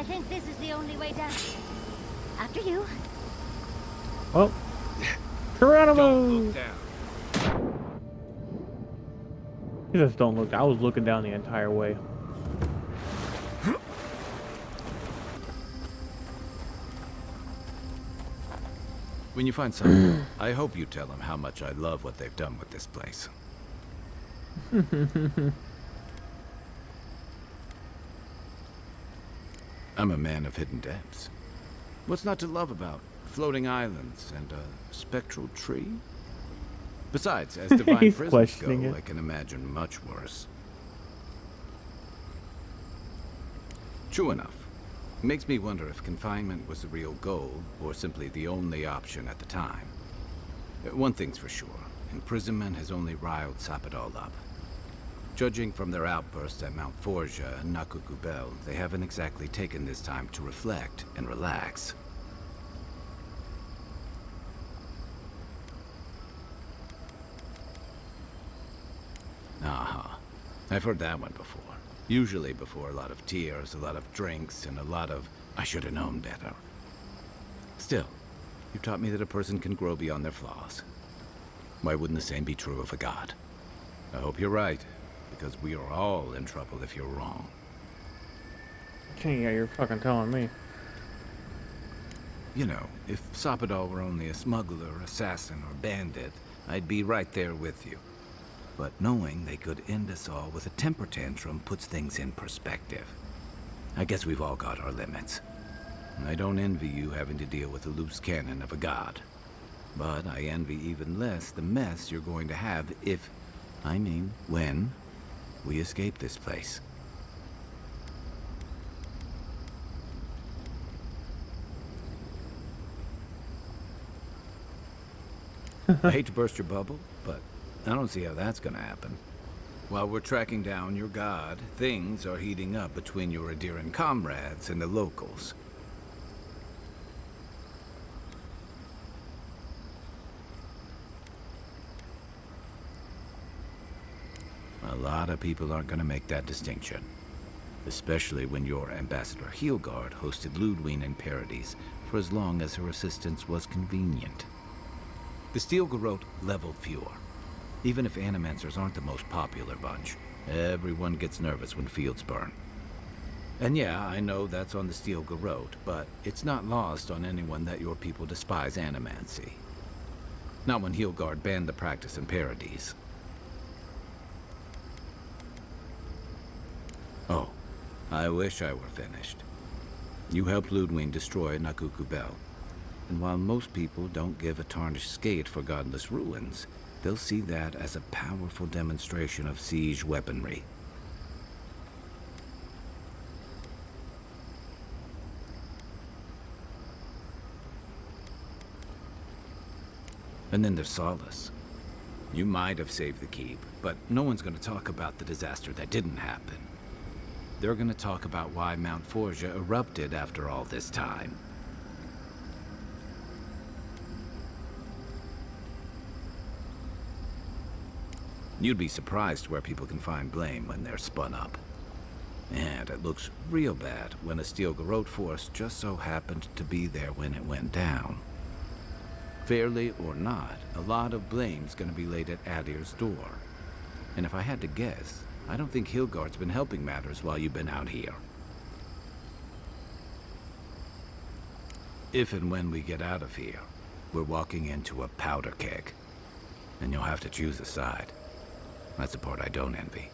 think this is the only way down. After you. Oh. Geronimo! Don't look down. You just don't look. I was looking down the entire way. When you find someone, I hope you tell them how much I love what they've done with this place. I'm a man of hidden depths. What's not to love about floating islands and a spectral tree? Besides, as divine He's prisons questioning go, it. I can imagine much worse. True enough. It makes me wonder if confinement was the real goal, or simply the only option at the time. One thing's for sure. Imprisonment has only riled Sappadal up. Judging from their outbursts at Mount Forja and Nakukubel, they haven't exactly taken this time to reflect and relax. Aha. I've heard that one before. Usually before a lot of tears, a lot of drinks, and a lot of, I should have known better. Still, you taught me that a person can grow beyond their flaws. Why wouldn't the same be true of a god? I hope you're right, because we are all in trouble if you're wrong. Yeah, you're fucking telling me. You know, if Sappadal were only a smuggler, assassin, or bandit, I'd be right there with you. But knowing they could end us all with a temper tantrum puts things in perspective. I guess we've all got our limits. I don't envy you having to deal with the loose cannon of a god. But I envy even less the mess you're going to have if, I mean, when, we escape this place. I hate to burst your bubble, but I don't see how that's gonna happen. While we're tracking down your god, things are heating up between your Adiran comrades and the locals. A lot of people aren't gonna make that distinction. Especially when your Ambassador Heelguard hosted Ludwig in Paradise for as long as her assistance was convenient. The Steel Garrote leveled fewer. Even if Animancers aren't the most popular bunch, everyone gets nervous when fields burn. And yeah, I know that's on the Steel Garrote, but it's not lost on anyone that your people despise Animancy. Not when Heelguard banned the practice in Paradise. Oh, I wish I were finished. You helped Ludwig destroy Nakukubel. And while most people don't give a tarnished skate for godless ruins, they'll see that as a powerful demonstration of siege weaponry. And then there's Solace. You might have saved the keep, but no one's going to talk about the disaster that didn't happen. They're going to talk about why Mount Forja erupted after all this time. You'd be surprised where people can find blame when they're spun up. And it looks real bad when a Steel Garrote force just so happened to be there when it went down. Fairly or not, a lot of blame's gonna be laid at Adir's door. And if I had to guess, I don't think Heelguard's been helping matters while you've been out here. If and when we get out of here, we're walking into a powder keg. And you'll have to choose a side. That's the part I don't envy.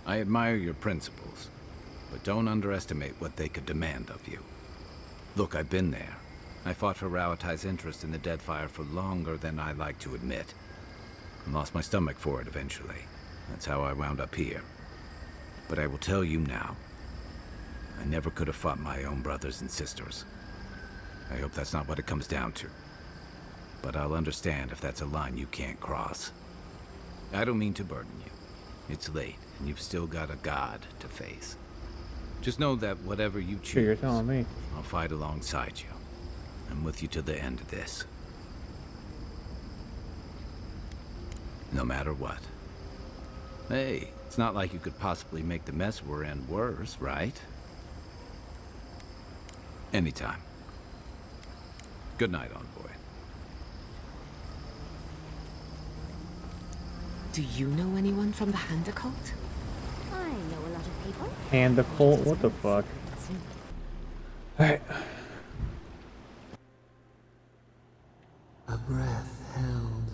I admire your principles, but don't underestimate what they could demand of you. Look, I've been there. I fought for Rauatai's interest in the Deadfire for longer than I like to admit. I lost my stomach for it eventually. That's how I wound up here. But I will tell you now, I never could have fought my own brothers and sisters. I hope that's not what it comes down to. But I'll understand if that's a line you can't cross. I don't mean to burden you. It's late, and you've still got a god to face. Just know that whatever you choose, Sure, you're telling me. I'll fight alongside you. I'm with you to the end of this. No matter what, Hey, it's not like you could possibly make the mess we're in worse, right? Anytime. Good night, envoy. Do you know anyone from the Handa cult? I know a lot of people. And the cult, what the fuck? Alright. A breath held.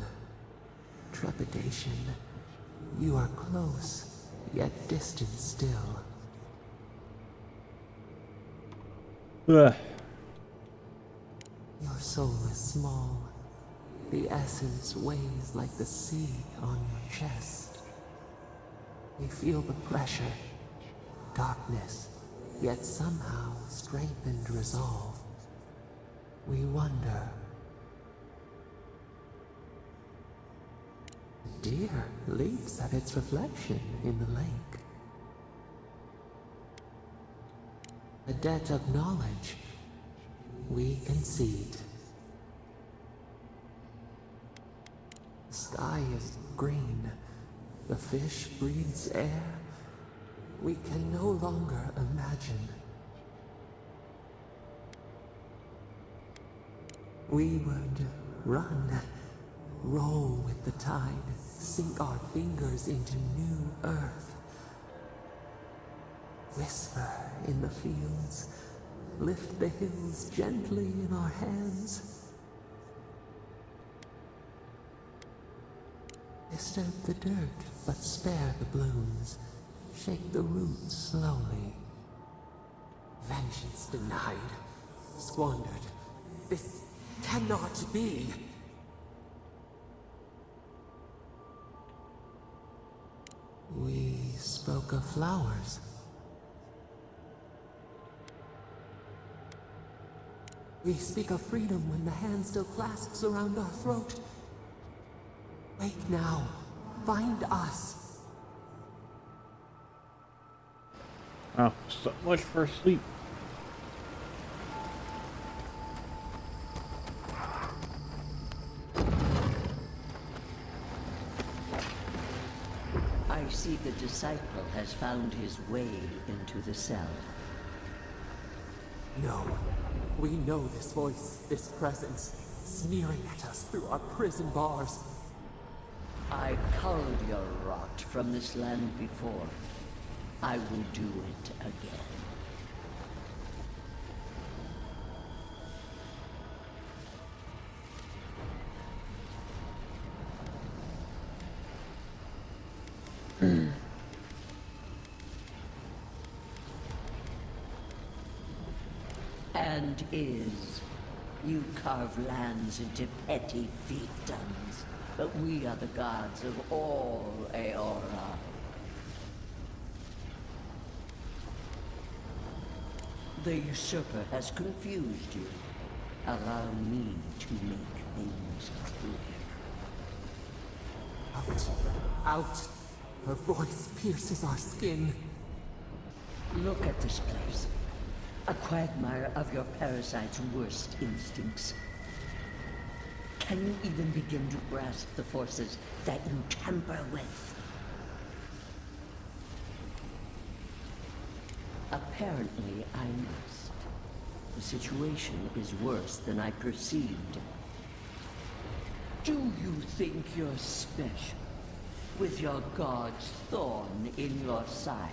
Trepidation. You are close, yet distant still. Ugh. Your soul is small. The essence weighs like the sea on your chest. We feel the pressure, darkness, yet somehow strengthened resolve. We wonder. The deer leaps at its reflection in the lake. A debt of knowledge we concede. The sky is green. The fish breathes air. We can no longer imagine. We would run, roll with the tide, sink our fingers into new earth. Whisper in the fields, lift the hills gently in our hands. Disturb the dirt, but spare the blooms. Shake the roots slowly. Vengeance denied, squandered. This cannot be. We spoke of flowers. We speak of freedom when the hand still clasps around our throat. Wake now. Find us. Oh, so much for sleep. I see the disciple has found his way into the cell. No. We know this voice, this presence, sneering at us through our prison bars. I culled your rot from this land before. I will do it again. And is. You carve lands into petty fiefdoms, but we are the gods of all Aora. The usurper has confused you. Allow me to make things clear. Out. Out. Her voice pierces our skin. Look at this place. A quagmire of your parasite's worst instincts. Can you even begin to grasp the forces that you tamper with? Apparently, I must. The situation is worse than I perceived. Do you think you're special, with your god's thorn in your side?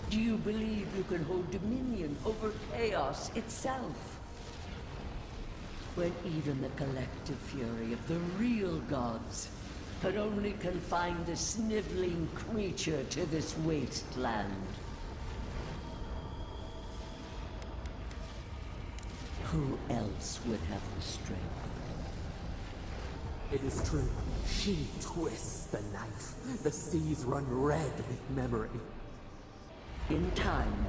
Do you believe you can hold dominion over chaos itself? When even the collective fury of the real gods can only confine the sniveling creature to this wasteland. Who else would have the strength? It is true. She twists the knife. The seas run red with memory. In time,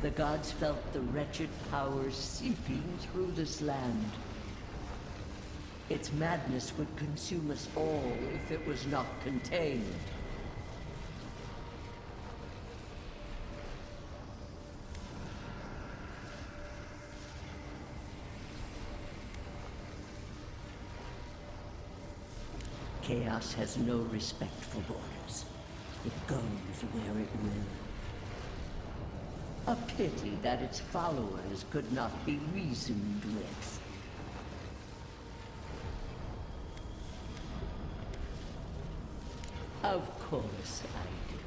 the gods felt the wretched powers seeping through this land. Its madness would consume us all if it was not contained. chaos has no respect for borders. It goes where it will. A pity that its followers could not be reasoned with. Of course I do.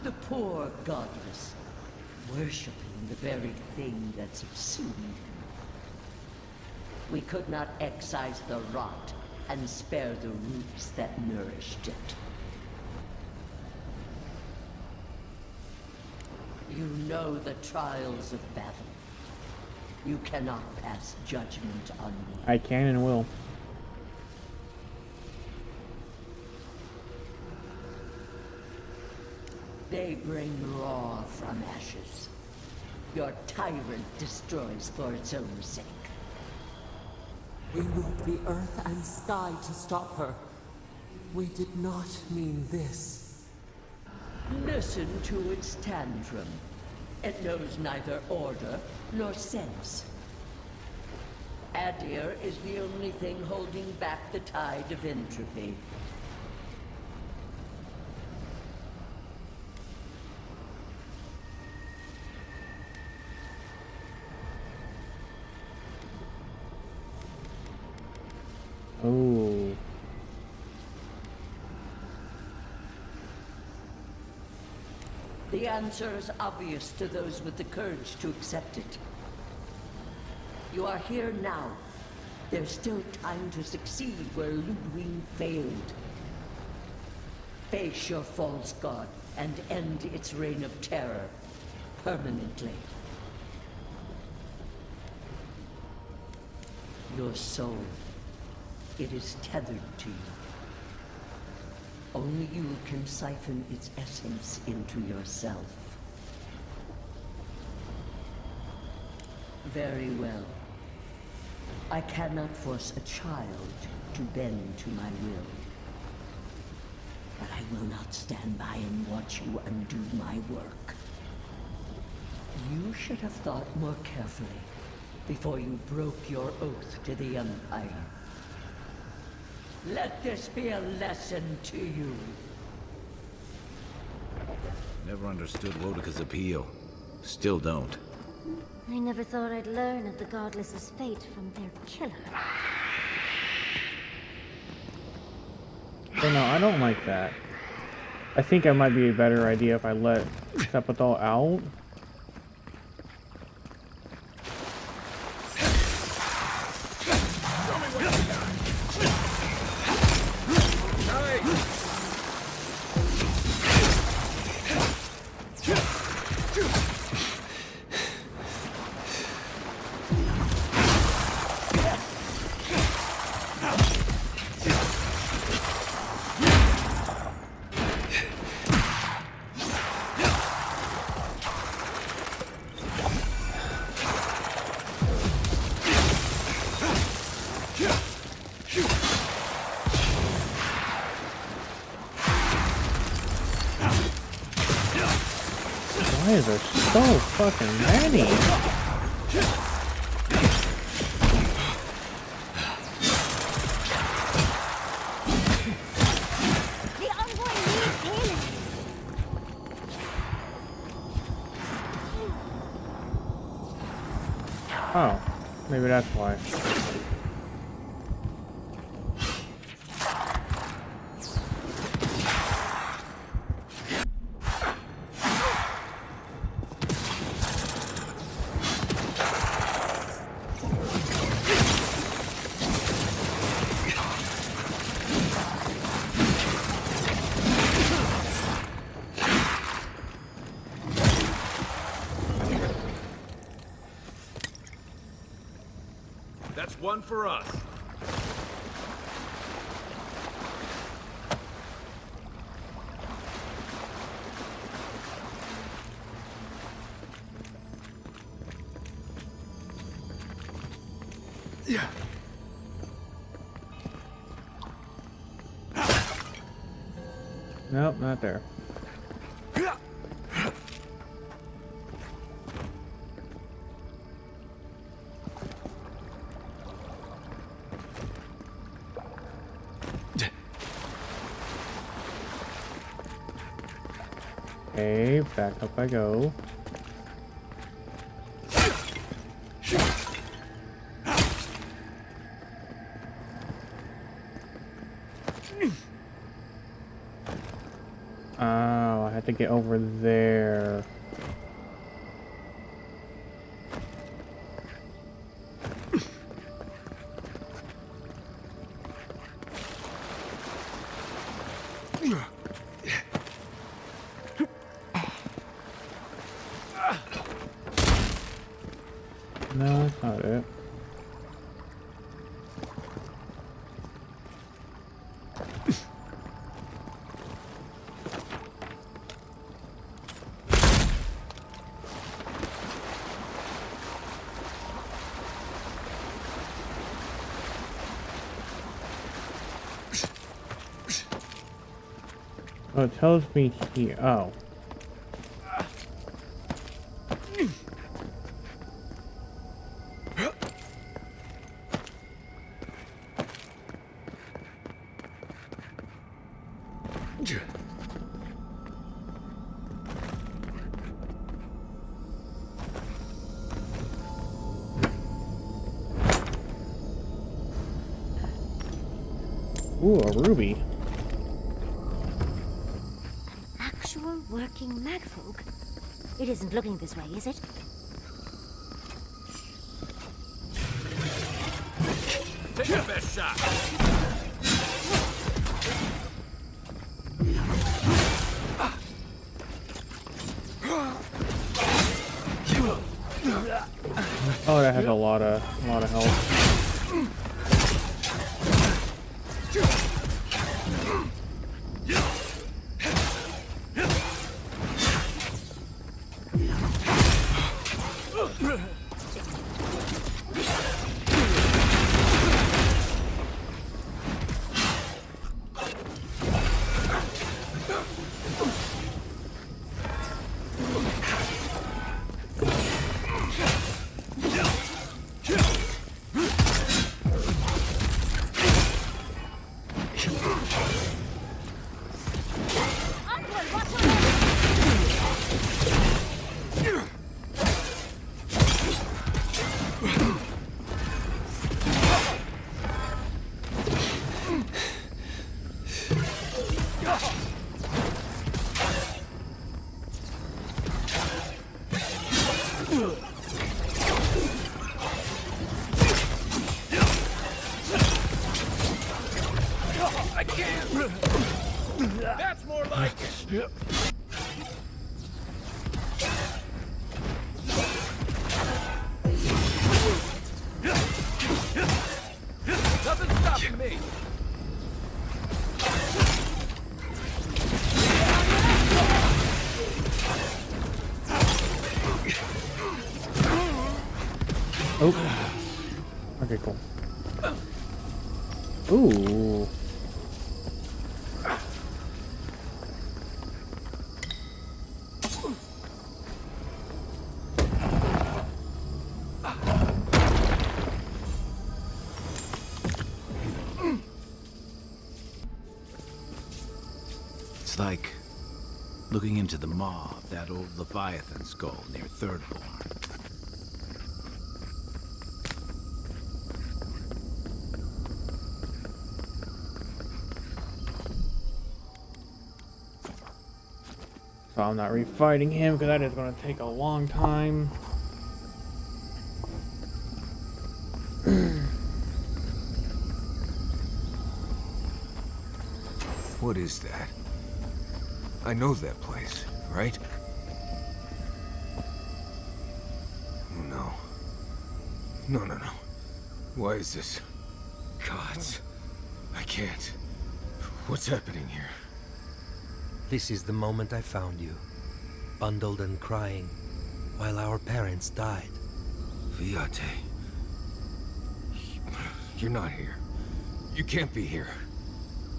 The poor godless, worshipping the very thing that subsumed him. We could not excise the rot and spare the roots that nourished it. You know the trials of battle. You cannot pass judgment on me. I can and will. They bring law from ashes. Your tyrant destroys for its own sake. We moved the earth and sky to stop her. We did not mean this. Listen to its tantrum. It knows neither order nor sense. Adir is the only thing holding back the tide of entropy. Oh. The answer is obvious to those with the courage to accept it. You are here now. There's still time to succeed where Ludwig failed. Face your false god and end its reign of terror permanently. Your soul, it is tethered to you. Only you can siphon its essence into yourself. Very well. I cannot force a child to bend to my will. But I will not stand by and watch you undo my work. You should have thought more carefully before you broke your oath to the Empire. Let this be a lesson to you. Never understood Wodika's appeal. Still don't. I never thought I'd learn of the Godless's fate from their killer. So no, I don't like that. I think it might be a better idea if I let Sepethal out. Why is there so fucking many? The envoy needs healing. Oh, maybe that's why. That's one for us. Yeah. Nope, not there. Okay, back up I go. Oh, I have to get over there. No, that's not it. Oh, it tells me here. Oh. Ooh, a ruby. Actual working magfolk? It isn't looking this way, is it? Take your best shot. Oh, that has a lot of health. I can't. That's more like it. Nothing's stopping me. Oh. Okay, cool. Ooh. It's like looking into the maw of that old Leviathan skull near Thirdborn. So I'm not refighting him because that is going to take a long time. What is that? I know that place, right? Oh, no. No, no, no. Why is this? Gods. I can't. What's happening here? This is the moment I found you, bundled and crying, while our parents died. Viate. You're not here. You can't be here.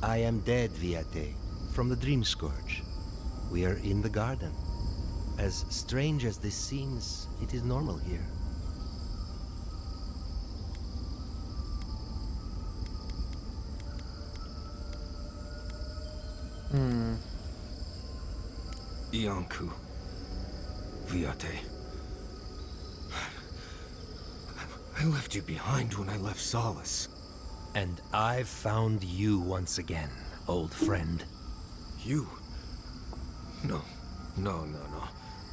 I am dead, Viate, from the Dream Scourge. We are in the garden. As strange as this seems, it is normal here. Ianku. Viate. I left you behind when I left Solace. And I've found you once again, old friend. You? No. No.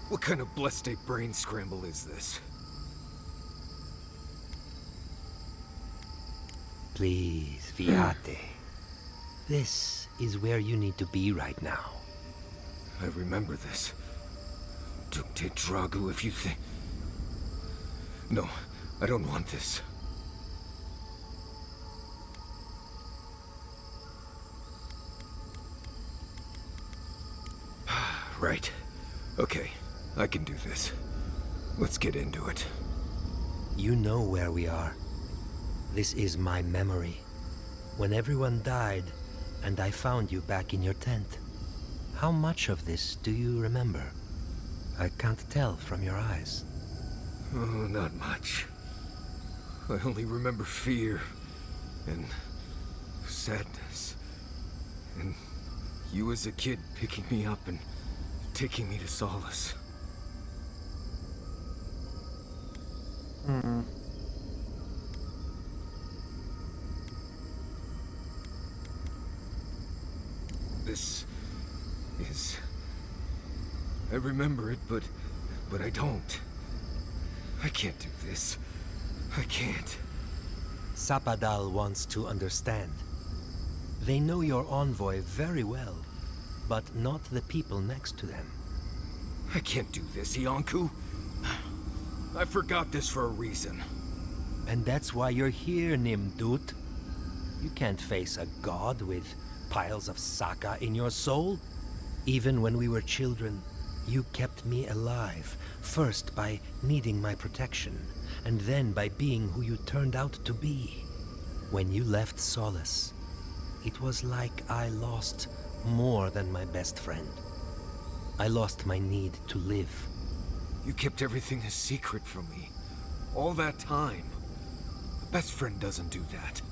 What kind of blessed brain scramble is this? Please, Viate. This is where you need to be right now. I remember this. Dukte Dragu, if you think... No, I don't want this. Right. Okay, I can do this. Let's get into it. You know where we are. This is my memory. When everyone died, and I found you back in your tent. How much of this do you remember? I can't tell from your eyes. Oh, not much. I only remember fear, and sadness, and you as a kid picking me up and taking me to Solace. This is... I remember it, but I don't. I can't do this. I can't. Sapadal wants to understand. They know your envoy very well, but not the people next to them. I can't do this, Ianku. I forgot this for a reason. And that's why you're here, Nimdut. You can't face a god with piles of Saka in your soul. Even when we were children, you kept me alive, first by needing my protection, and then by being who you turned out to be. When you left Solace, it was like I lost more than my best friend. I lost my need to live. You kept everything a secret from me. All that time. A best friend doesn't do that.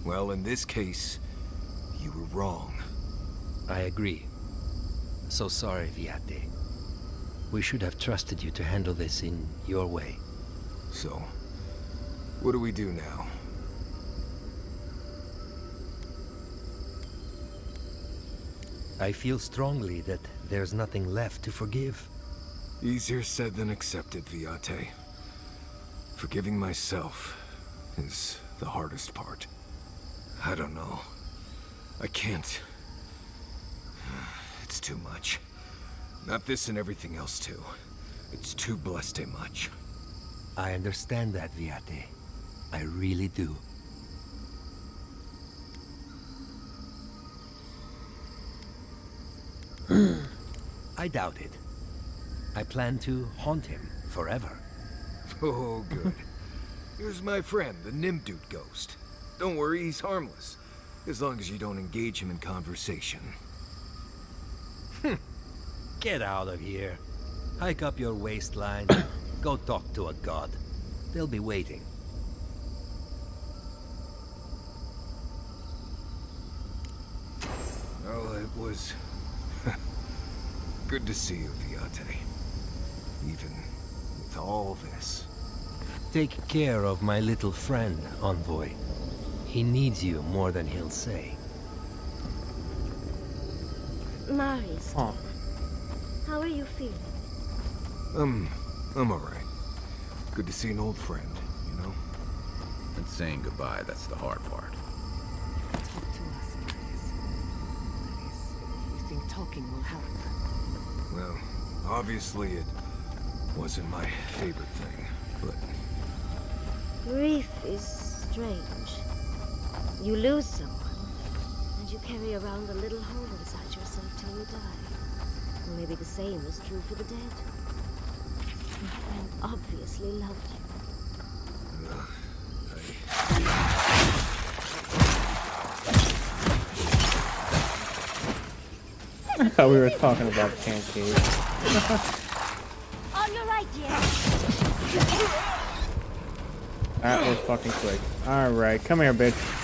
Well, in this case, you were wrong. I agree. So sorry, Viate. We should have trusted you to handle this in your way. So, what do we do now? I feel strongly that there's nothing left to forgive. Easier said than accepted, Viate. Forgiving myself is the hardest part. I don't know. I can't. It's too much. Not this and everything else too. It's too blessed much. I understand that, Viate. I really do. I doubt it. I plan to haunt him forever. Oh, good. Here's my friend, the Nimdut ghost. Don't worry, he's harmless. As long as you don't engage him in conversation. Get out of here. Hike up your waistline. Go talk to a god. They'll be waiting. Well, it was... good to see you, Viate. Even with all this. Take care of my little friend, Envoy. He needs you more than he'll say. Marius, Oh. how are you feeling? I'm alright. Good to see an old friend, you know? And saying goodbye, that's the hard part. Talk to us, Marius. Marius, you think talking will help? Well, obviously it wasn't my favorite thing, but... Grief is strange. You lose someone, and you carry around a little hole inside yourself till you die. And maybe the same is true for the dead. Your friend obviously loved you. I thought we were talking about pancakes. On your right, dear. That was fucking quick. Alright, come here, bitch.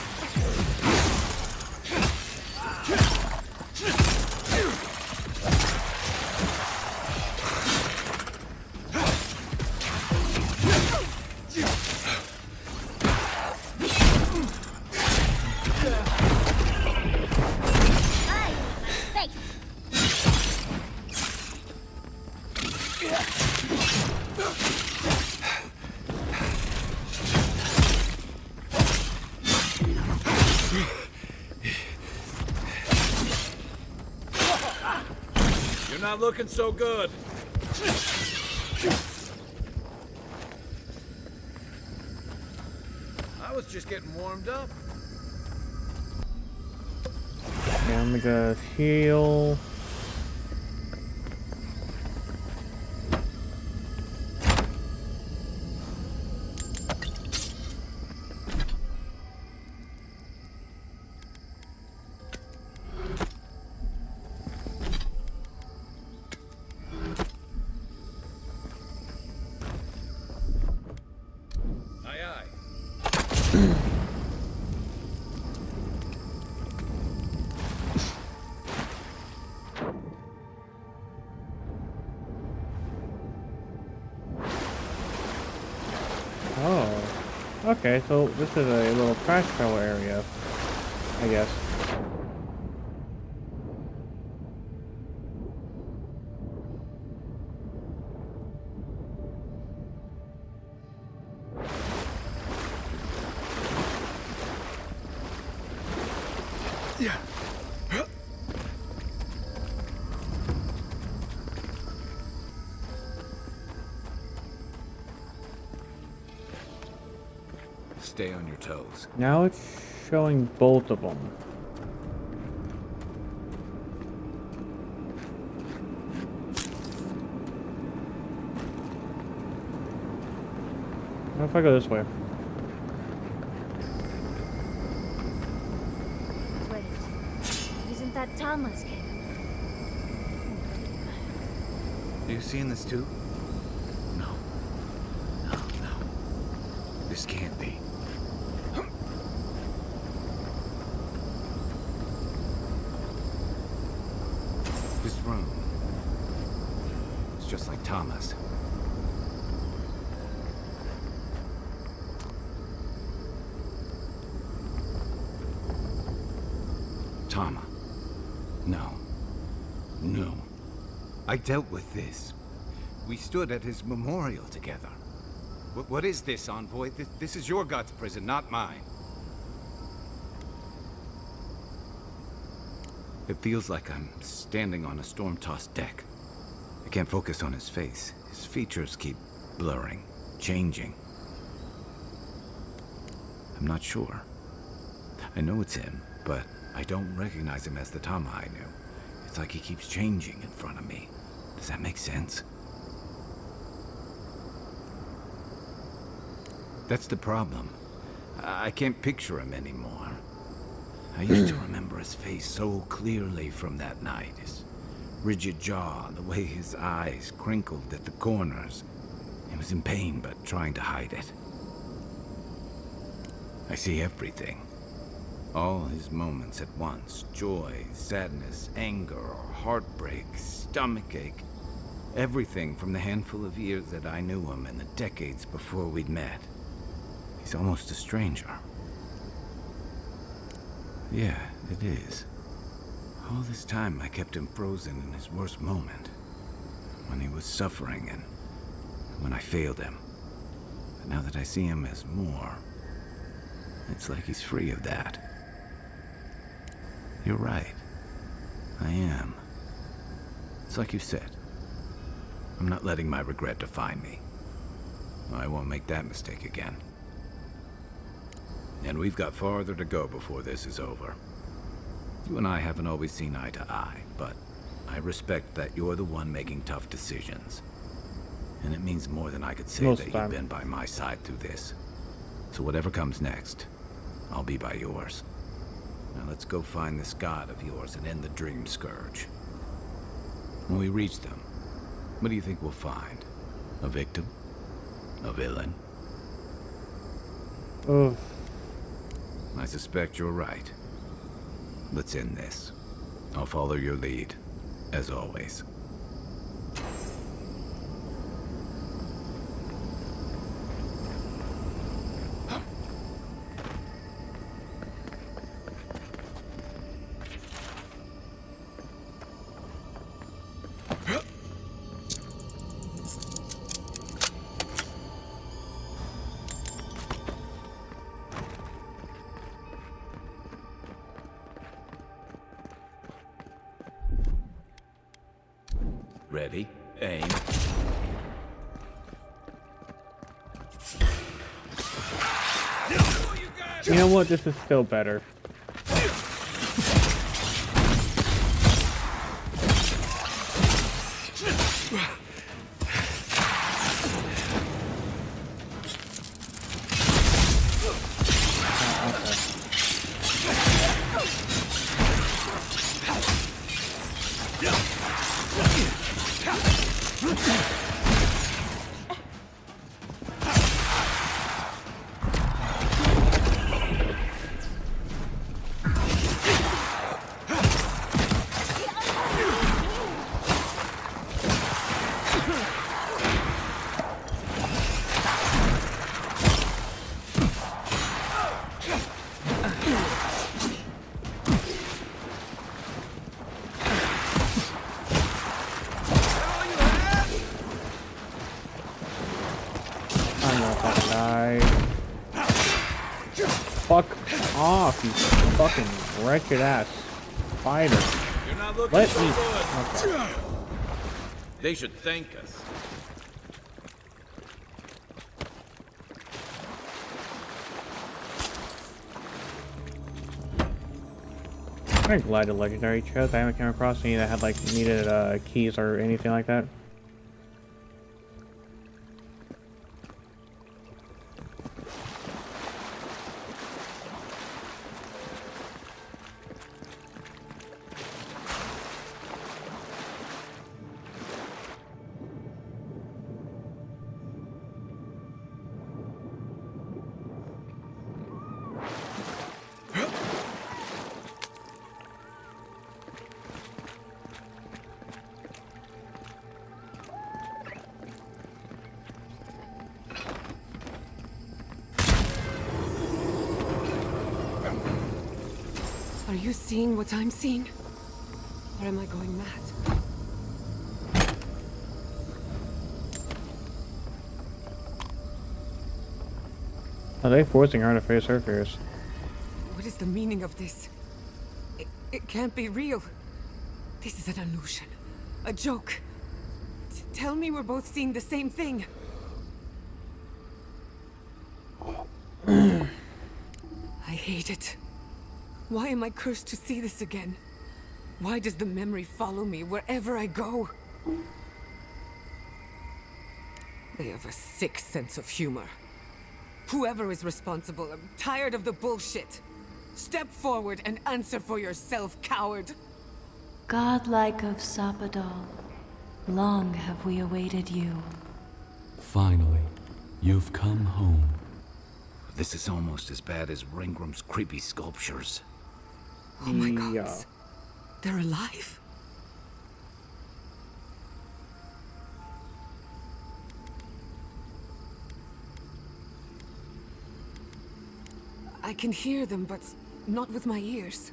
You're not looking so good. I was just getting warmed up. Yeah, I'm gonna heal. Aye, aye. Oh. Okay, so this is a little crash travel area, I guess. Stay on your toes. Now it's showing both of them. What if I go this way? Wait, isn't that Tama's cave? Are you seeing this too? No. No. This can't be. This room. It's just like Tama's. Tama. No. No. I dealt with this. We stood at his memorial together. What is this, Envoy? This is your God's prison, not mine. It feels like I'm standing on a storm-tossed deck. I can't focus on his face. His features keep blurring, changing. I'm not sure. I know it's him, but I don't recognize him as the Tama I knew. It's like he keeps changing in front of me. Does that make sense? That's the problem. I can't picture him anymore. I used to remember his face so clearly from that night. His rigid jaw, the way his eyes crinkled at the corners. He was in pain, but trying to hide it. I see everything. All his moments at once. Joy, sadness, anger, heartbreak, stomachache. Everything from the handful of years that I knew him and the decades before we'd met. He's almost a stranger. Yeah, it is. All this time I kept him frozen in his worst moment. When he was suffering and when I failed him. But now that I see him as more, it's like he's free of that. You're right. I am. It's like you said. I'm not letting my regret define me. I won't make that mistake again. And we've got farther to go before this is over. You and I haven't always seen eye to eye, but I respect that you're the one making tough decisions. And it means more than I could say Most that time. you've been by my side through this. So whatever comes next, I'll be by yours. Now let's go find this god of yours and end the dream scourge. When we reach them, what do you think we'll find? A victim? A villain? Ugh. I suspect you're right. Let's end this. I'll follow your lead, as always. Ready, aim. You know what? This is still better. Fuck off, you fucking wretched ass fighter. You're not looking Let so me. good. Okay. They should thank us. I'm glad the legendary chest. I haven't come across any that had like needed keys or anything like that. Are you seeing what I'm seeing? Or am I going mad? Are they forcing her to face her fears? What is the meaning of this? It can't be real. This is an illusion. A joke. Tell me we're both seeing the same thing. I hate it. Why am I cursed to see this again? Why does the memory follow me wherever I go? They have a sick sense of humor. Whoever is responsible, I'm tired of the bullshit. Step forward and answer for yourself, coward. Godlike of Sapadal, long have we awaited you. Finally, you've come home. This is almost as bad as Ringram's creepy sculptures. Oh my Yeah. gods. They're alive. I can hear them, but not with my ears.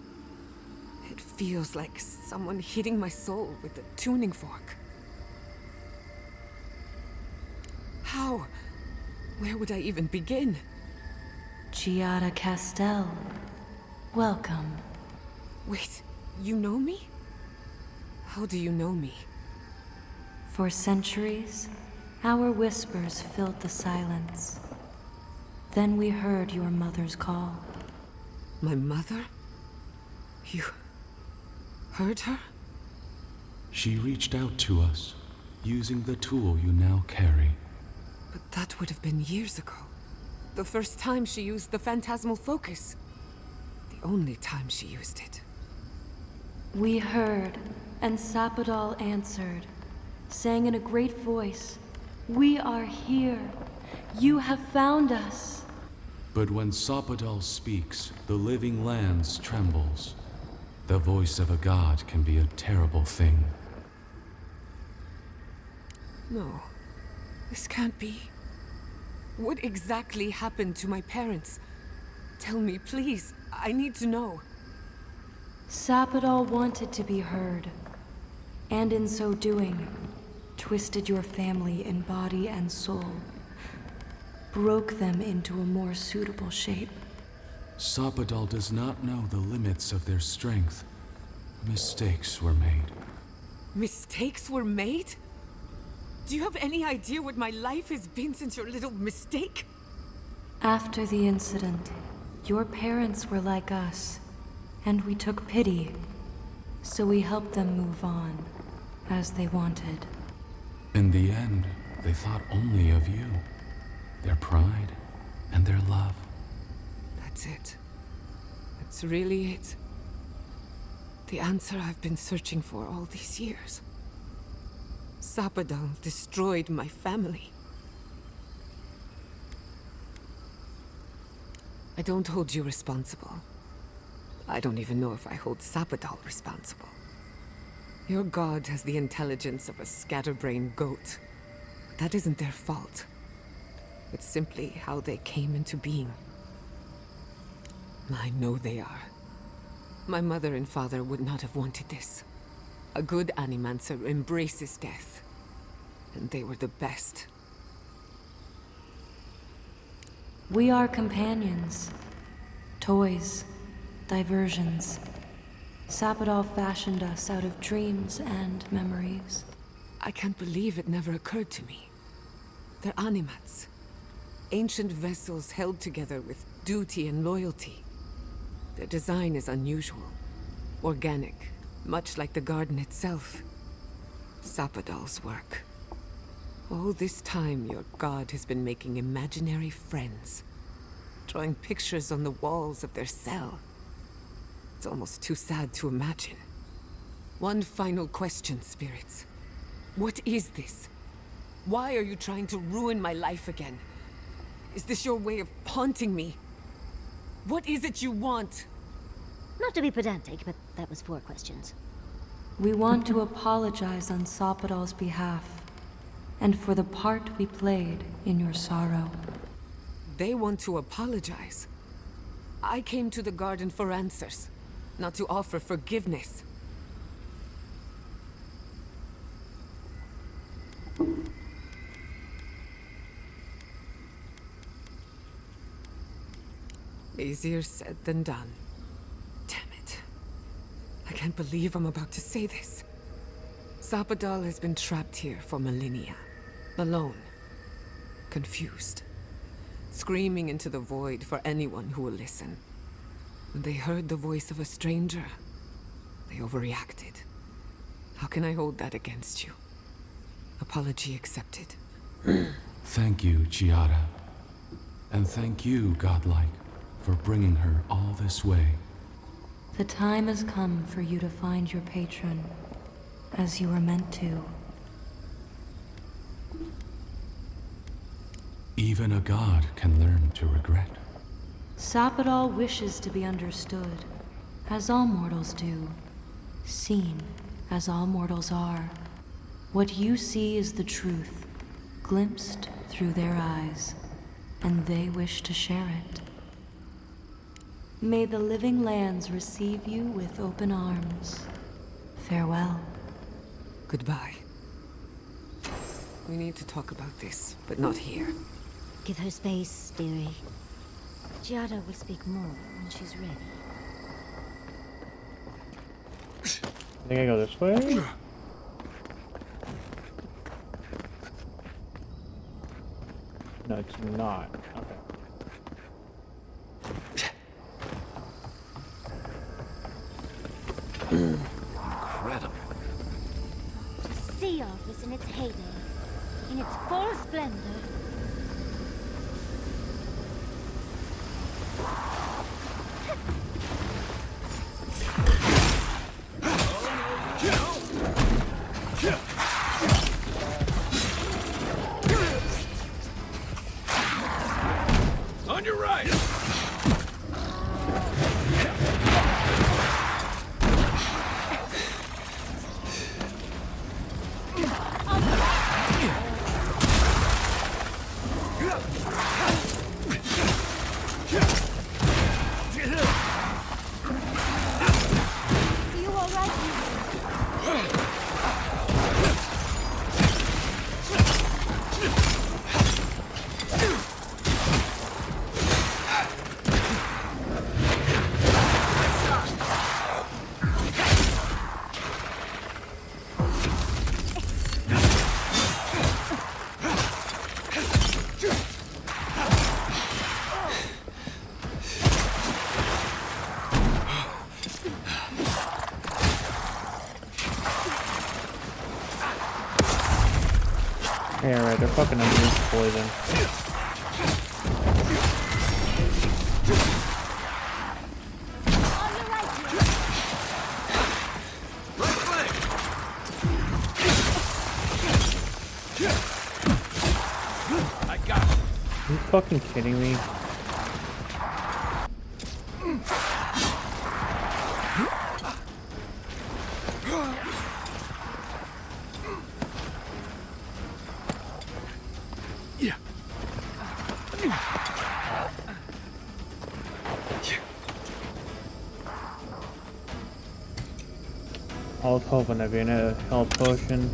It feels like someone hitting my soul with a tuning fork. How? Where would I even begin? Giada Castel, welcome. Wait, you know me? How do you know me? For centuries, our whispers filled the silence. Then we heard your mother's call. My mother? You heard her? She reached out to us, using the tool you now carry. But that would have been years ago. The first time she used the phantasmal focus. The only time she used it. We heard, and Sapadal answered, saying in a great voice, "We are here. You have found us." But when Sopadal speaks, the living lands trembles. The voice of a god can be a terrible thing. No. This can't be. What exactly happened to my parents? Tell me, please. I need to know. Sapadal wanted to be heard, and in so doing, twisted your family in body and soul, broke them into a more suitable shape. Sopadal does not know the limits of their strength. Mistakes were made. Mistakes were made? Do you have any idea what my life has been since your little mistake? After the incident, your parents were like us, and we took pity, so we helped them move on, as they wanted. In the end, they thought only of you, their pride, and their love. That's it. That's really it. The answer I've been searching for all these years. Sapadal destroyed my family. I don't hold you responsible. I don't even know if I hold Sapadal responsible. Your god has the intelligence of a scatterbrained goat. But that isn't their fault. It's simply how they came into being. I know they are. My mother and father would not have wanted this. A good Animancer embraces death. And they were the best. We are companions, toys, diversions. Sapadal fashioned us out of dreams and memories. I can't believe it never occurred to me. They're animats. Ancient vessels held together with duty and loyalty. Their design is unusual, organic, much like the garden itself. Sapadal's work. All this time, your god has been making imaginary friends, drawing pictures on the walls of their cell. It's almost too sad to imagine. One final question, spirits. What is this? Why are you trying to ruin my life again? Is this your way of haunting me? What is it you want? Not to be pedantic, but that was 4 questions. We want to apologize on Sapadal's behalf, and for the part we played in your sorrow. They want to apologize. I came to the garden for answers, not to offer forgiveness. Easier said than done. Damn it. I can't believe I'm about to say this. Sapadal has been trapped here for millennia. Alone. Confused. Screaming into the void for anyone who will listen. When they heard the voice of a stranger, they overreacted. How can I hold that against you? Apology accepted. Thank you, Giada. And thank you, Godlike, for bringing her all this way. The time has come for you to find your patron, as you were meant to. Even a god can learn to regret. Sapadal wishes to be understood, as all mortals do. Seen, as all mortals are. What you see is the truth, glimpsed through their eyes, and they wish to share it. May the living lands receive you with open arms. Farewell. Goodbye. We need to talk about this, but not here. Give her space, dearie. Giada will speak more when she's ready. I think I go this way? No, it's not. Okay. Incredible. To see all this in its heyday, in its full splendor. On your right! You all right? Yeah, right, they're fucking immune to poison. On your right. Right flank! I got it. Are you fucking kidding me? I was hoping there'd be a health potion.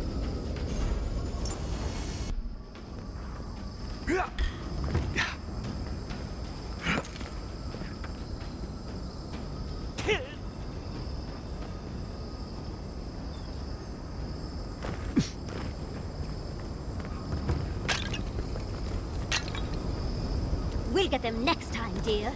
We'll get them next time, dear.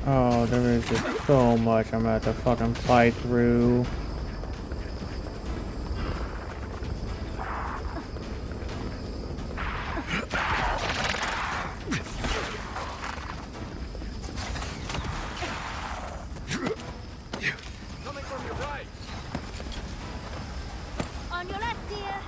Oh, there is just so much I'm gonna have to fucking fight through. Coming from your right! On your left, dear.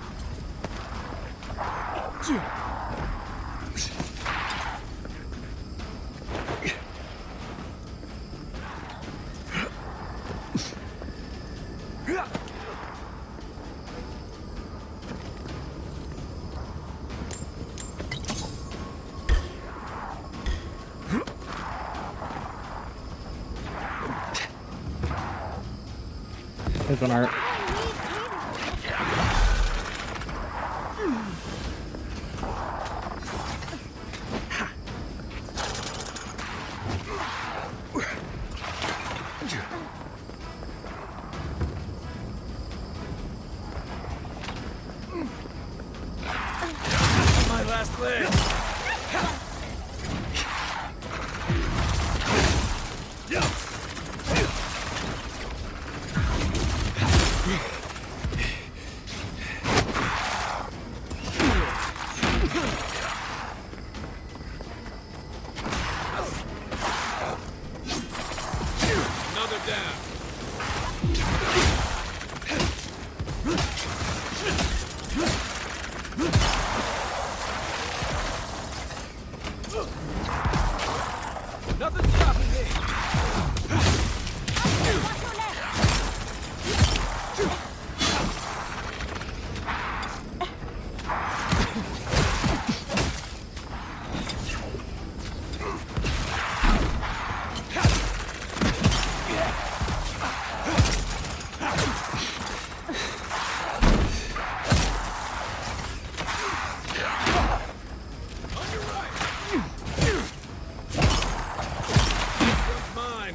It's gonna hurt. My last leg! Another down. Nothing's stopping me. On your right. One's mine.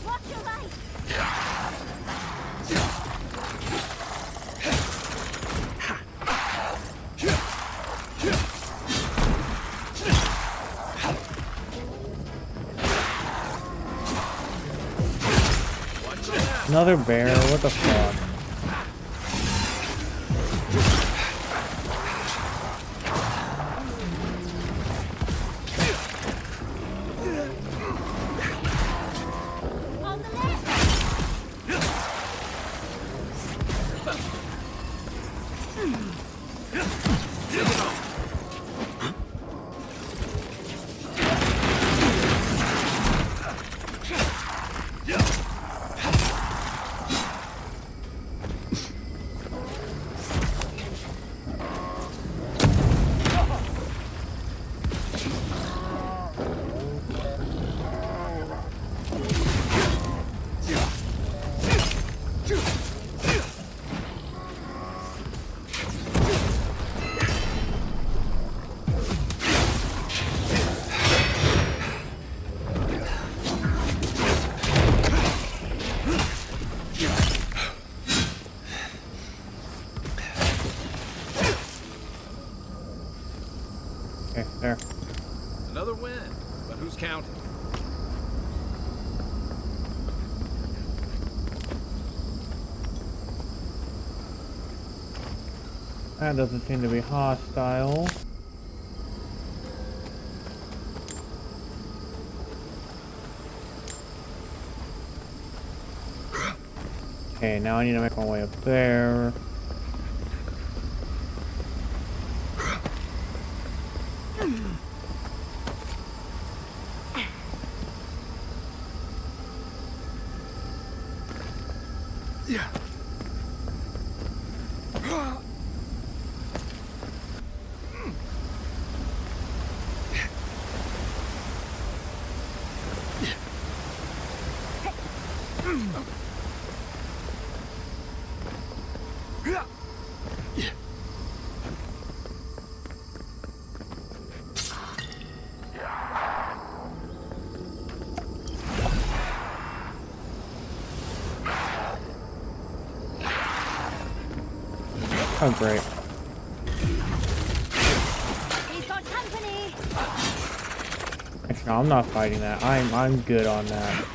Watch your right. Another bear? What the fuck? Okay, there. Another win, but who's counting? That doesn't seem to be hostile. Okay, now I need to make my way up there. Oh, great. He's got company. Actually, no, I'm not fighting that. I'm good on that.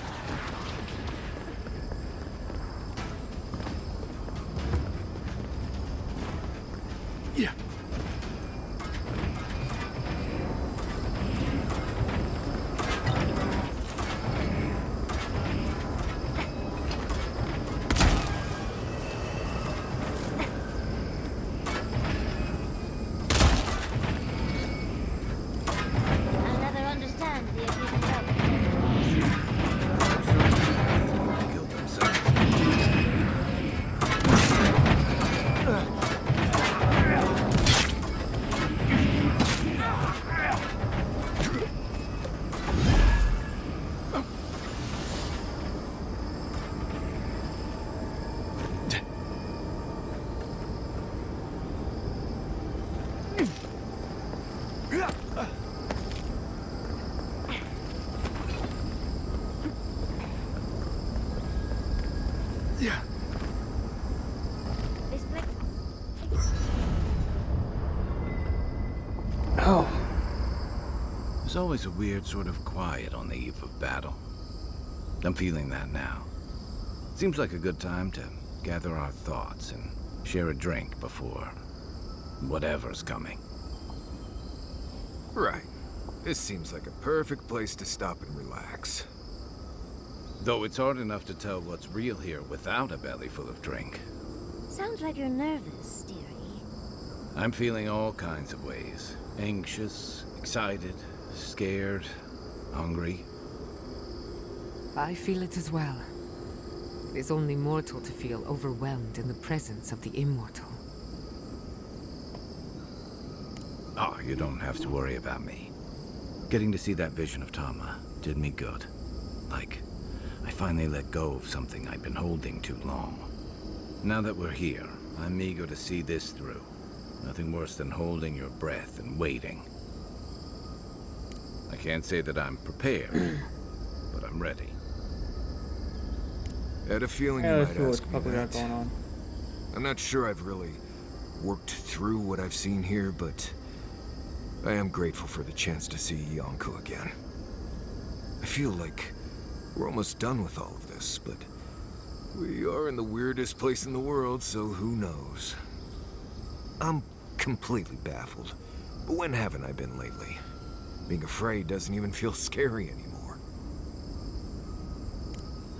I'll never understand the occasion love. Killed themselves. This place. Oh. There's always a weird sort of quiet on the eve of battle. I'm feeling that now. Seems like a good time to gather our thoughts and share a drink before whatever's coming. Right. This seems like a perfect place to stop and relax. Though it's hard enough to tell what's real here without a belly full of drink. Sounds like you're nervous, dearie. I'm feeling all kinds of ways. Anxious, excited, scared, hungry. I feel it as well. It is only mortal to feel overwhelmed in the presence of the immortal. Oh, you don't have to worry about me. Getting to see that vision of Tama did me good. Like, I finally let go of something I'd been holding too long. Now that we're here, I'm eager to see this through. Nothing worse than holding your breath and waiting. I can't say that I'm prepared, but I'm ready. I had a feeling Yeah, you let's might see what ask the me fuck we got that. going on. I'm not sure I've really worked through what I've seen here, but I am grateful for the chance to see Yonko again. I feel like we're almost done with all of this, but We are in the weirdest place in the world, so who knows? I'm completely baffled. But when haven't I been lately? Being afraid doesn't even feel scary anymore.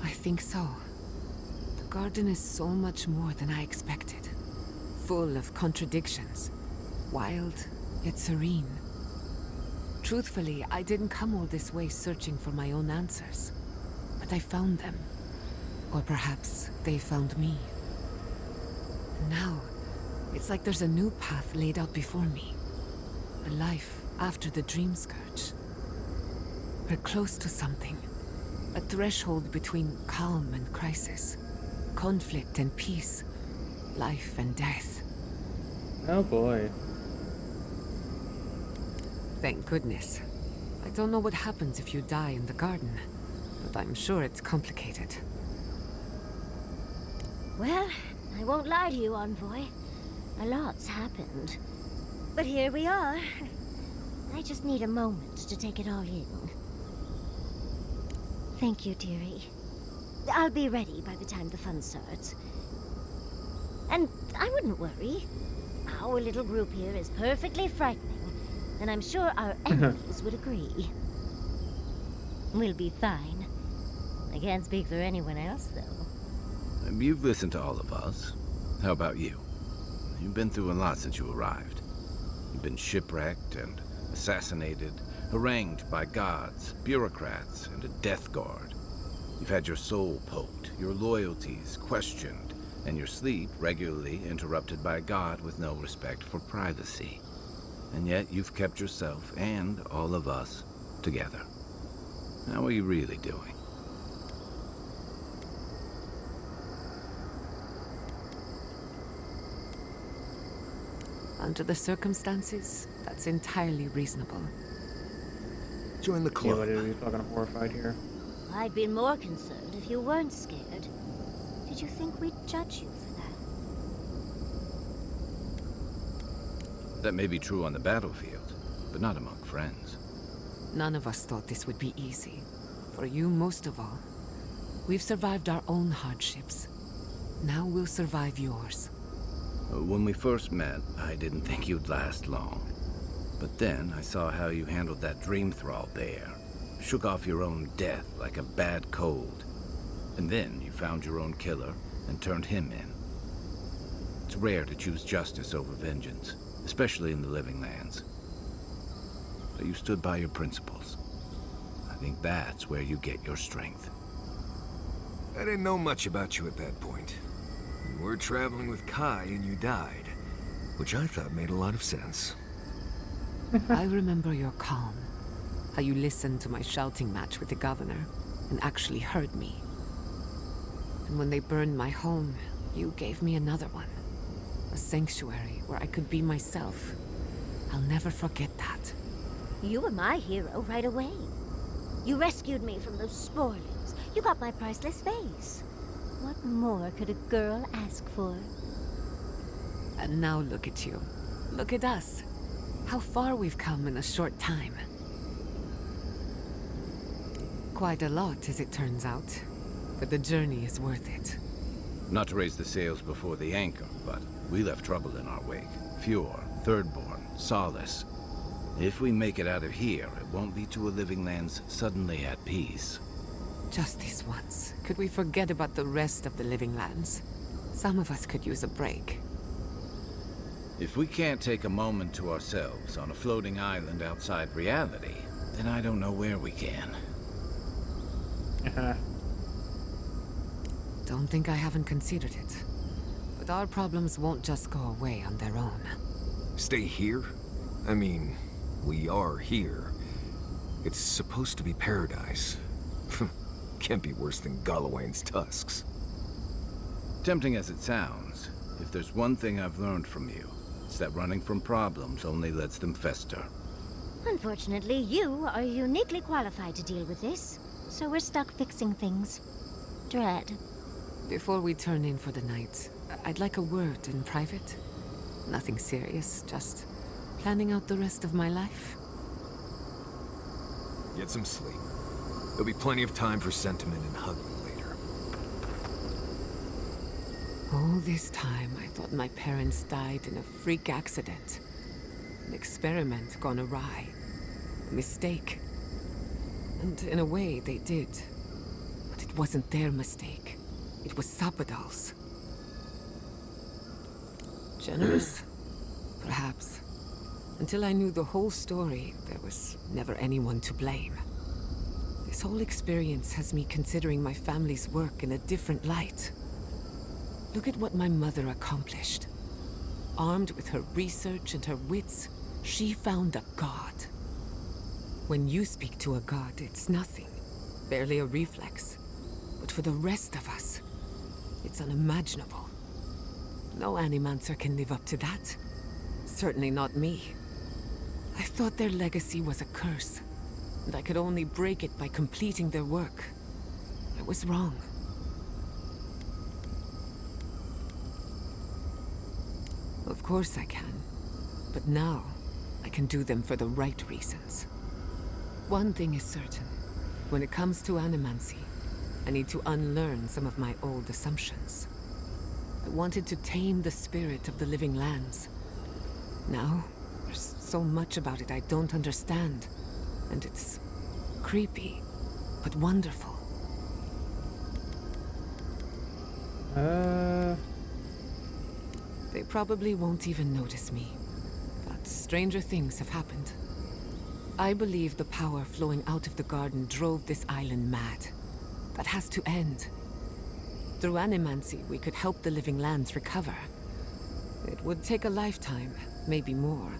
I think so. The garden is so much more than I expected. Full of contradictions. Wild, yet serene. Truthfully, I didn't come all this way searching for my own answers. But I found them. Or perhaps they found me. And now, it's like there's a new path laid out before me. A life after the Dream Scourge. We're close to something. A threshold between calm and crisis. Conflict and peace. Life and death. Oh boy. Thank goodness. I don't know what happens if you die in the garden, but I'm sure it's complicated. Well, I won't lie to you, Envoy. A lot's happened. But here we are. I just need a moment to take it all in. Thank you, dearie. I'll be ready by the time the fun starts. And I wouldn't worry. Our little group here is perfectly frightening, and I'm sure our enemies would agree. We'll be fine. I can't speak for anyone else, though. You've listened to all of us. How about you? You've been through a lot since you arrived. You've been shipwrecked and assassinated, harangued by gods, bureaucrats, and a death guard. You've had your soul poked, your loyalties questioned, and your sleep regularly interrupted by a god with no respect for privacy. And yet you've kept yourself and all of us together. How are you really doing? Under the circumstances, that's entirely reasonable. Join the Yeah, club. what are we fucking horrified here? I'd be more concerned if you weren't scared. Did you think we'd judge you for that? That may be true on the battlefield, but not among friends. None of us thought this would be easy. For you, most of all. We've survived our own hardships. Now we'll survive yours. When we first met, I didn't think you'd last long. But then I saw how you handled that dream thrall there. Shook off your own death like a bad cold. And then you found your own killer and turned him in. It's rare to choose justice over vengeance, especially in the Living Lands. But you stood by your principles. I think that's where you get your strength. I didn't know much about you at that point. You were traveling with Kai and you died, which I thought made a lot of sense. I remember your calm. How you listened to my shouting match with the governor and actually heard me. And when they burned my home, you gave me another one. A sanctuary where I could be myself. I'll never forget that. You were my hero right away. You rescued me from those spoilers. You got my priceless face. What more could a girl ask for? And now look at you. Look at us. How far we've come in a short time. Quite a lot, as it turns out. But the journey is worth it. Not to raise the sails before the anchor, but we left trouble in our wake. Fjord, Thirdborn, Solace. If we make it out of here, it won't be to a Living Lands suddenly at peace. Just this once. Could we forget about the rest of the Living Lands? Some of us could use a break. If we can't take a moment to ourselves on a floating island outside reality, then I don't know where we can. Don't think I haven't considered it. But our problems won't just go away on their own. Stay here? I mean, we are here. It's supposed to be paradise. Can't be worse than Galawain's tusks. Tempting as it sounds, if there's one thing I've learned from you, it's that running from problems only lets them fester. Unfortunately, you are uniquely qualified to deal with this, so we're stuck fixing things. Dread. Before we turn in for the night, I'd like a word in private. Nothing serious, just planning out the rest of my life. Get some sleep. There'll be plenty of time for sentiment and hugging later. All this time, I thought my parents died in a freak accident. An experiment gone awry. A mistake. And in a way, they did. But it wasn't their mistake. It was Sapadal's. Generous? Perhaps. Until I knew the whole story, there was never anyone to blame. This whole experience has me considering my family's work in a different light. Look at what my mother accomplished. Armed with her research and her wits, she found a god. When you speak to a god, it's nothing. Barely a reflex. But for the rest of us, it's unimaginable. No Animancer can live up to that. Certainly not me. I thought their legacy was a curse, and I could only break it by completing their work. I was wrong. Of course I can. But now, I can do them for the right reasons. One thing is certain. When it comes to animancy, I need to unlearn some of my old assumptions. I wanted to tame the spirit of the living lands. Now, there's so much about it I don't understand. And it's creepy, but wonderful. They probably won't even notice me. But stranger things have happened. I believe the power flowing out of the garden drove this island mad. That has to end. Through animancy, we could help the living lands recover. It would take a lifetime, maybe more.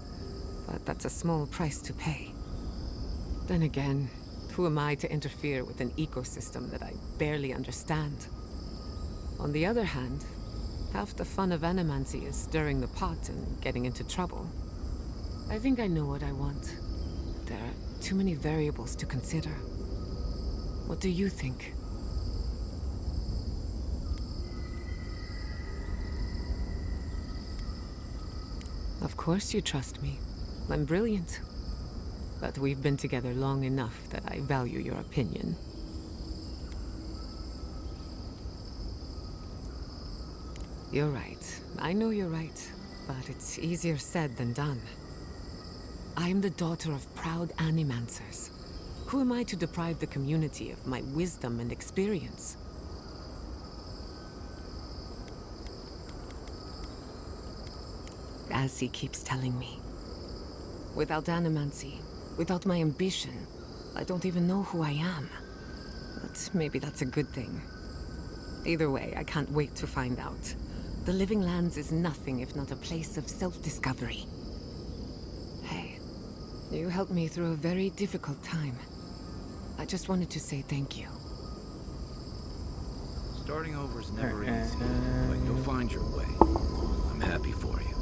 But that's a small price to pay. Then again, who am I to interfere with an ecosystem that I barely understand? On the other hand, half the fun of animancy is stirring the pot and getting into trouble. I think I know what I want. There are too many variables to consider. What do you think? Of course you trust me. I'm brilliant. But we've been together long enough that I value your opinion. You're right. I know you're right. But it's easier said than done. I'm the daughter of proud animancers. Who am I to deprive the community of my wisdom and experience? As he keeps telling me. Without animancy, without my ambition, I don't even know who I am. But maybe that's a good thing. Either way, I can't wait to find out. The Living Lands is nothing if not a place of self-discovery. Hey, you helped me through a very difficult time. I just wanted to say thank you. Starting over is never easy, but you'll find your way. I'm happy for you.